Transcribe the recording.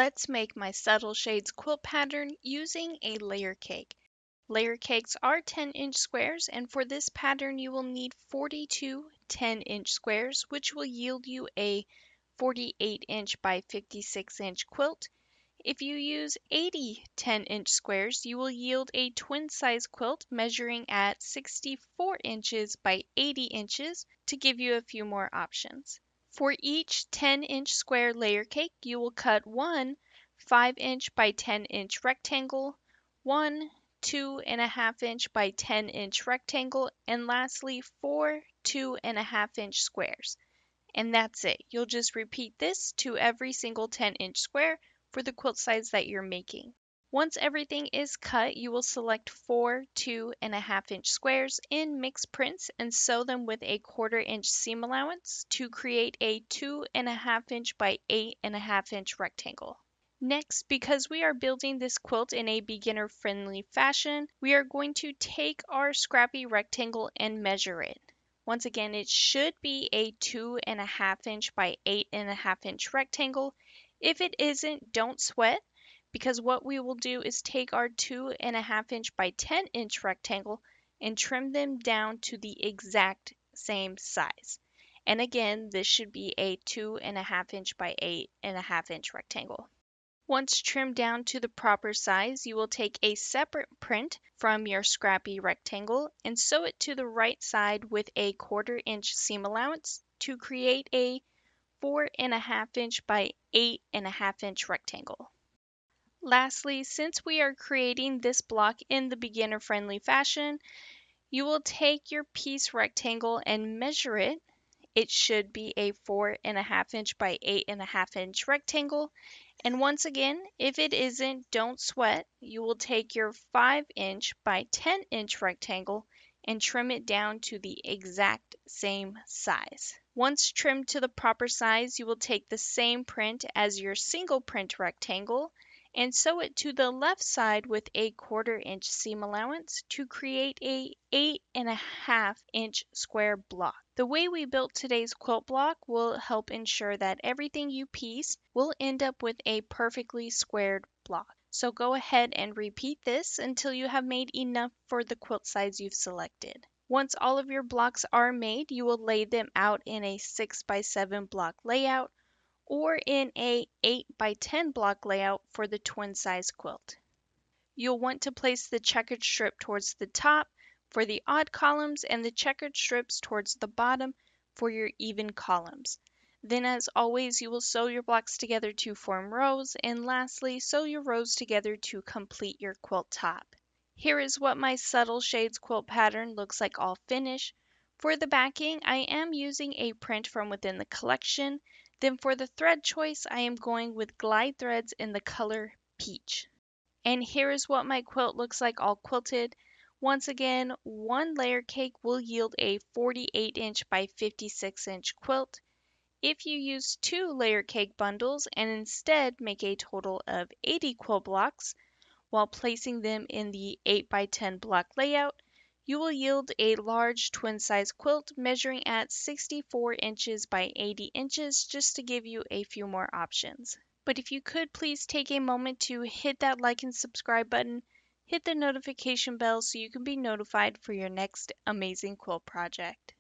Let's make my subtle shades quilt pattern using a layer cake. Layer cakes are 10-inch squares, and for this pattern you will need 42 10-inch squares, which will yield you a 48-inch by 56-inch quilt. If you use 80 10-inch squares, you will yield a twin-size quilt measuring at 64 inches by 80 inches to give you a few more options. For each 10-inch square layer cake, you will cut one 5-inch by 10-inch rectangle, one 2.5-inch by 10-inch rectangle, and lastly, four 2.5-inch squares. And that's it. You'll just repeat this to every single 10-inch square for the quilt size that you're making. Once everything is cut, you will select four 2.5-inch squares in mixed prints and sew them with a 1/4-inch seam allowance to create a 2.5-inch by 8.5-inch rectangle. Next, because we are building this quilt in a beginner-friendly fashion, we are going to take our Scrappy rectangle and measure it. Once again, it should be a 2.5-inch by 8.5-inch rectangle. If it isn't, don't sweat, because what we will do is take our 2.5-inch by 10-inch rectangle and trim them down to the exact same size. And again, this should be a 2.5-inch by 8.5-inch rectangle. Once trimmed down to the proper size, you will take a separate print from your Scrappy rectangle and sew it to the right side with a 1/4-inch seam allowance to create a 4.5-inch by 8.5-inch rectangle. Lastly, since we are creating this block in the beginner-friendly fashion, you will take your piece rectangle and measure it. It should be a 4.5-inch by 8.5-inch rectangle. And once again, if it isn't, don't sweat. You will take your 5-inch by 10-inch rectangle and trim it down to the exact same size. Once trimmed to the proper size, you will take the same print as your single print rectangle and sew it to the left side with a 1/4-inch seam allowance to create a 8.5-inch square block. The way we built today's quilt block will help ensure that everything you piece will end up with a perfectly squared block. So go ahead and repeat this until you have made enough for the quilt size you've selected. Once all of your blocks are made, you will lay them out in a 6x7 block layout or in a 8x10 block layout for the twin size quilt. You'll want to place the checkered strip towards the top for the odd columns and the checkered strips towards the bottom for your even columns. Then, as always, you will sew your blocks together to form rows, and lastly, sew your rows together to complete your quilt top. Here is what my subtle shades quilt pattern looks like all finished. For the backing, I am using a print from within the collection. Then for the thread choice, I am going with glide threads in the color peach. And here is what my quilt looks like all quilted. Once again, one layer cake will yield a 48-inch by 56-inch quilt. If you use two layer cake bundles and instead make a total of 80 quilt blocks while placing them in the 8x10 block layout, you will yield a large twin size quilt measuring at 64 inches by 80 inches, just to give you a few more options. But if you could please take a moment to hit that like and subscribe button, hit the notification bell so you can be notified for your next amazing quilt project.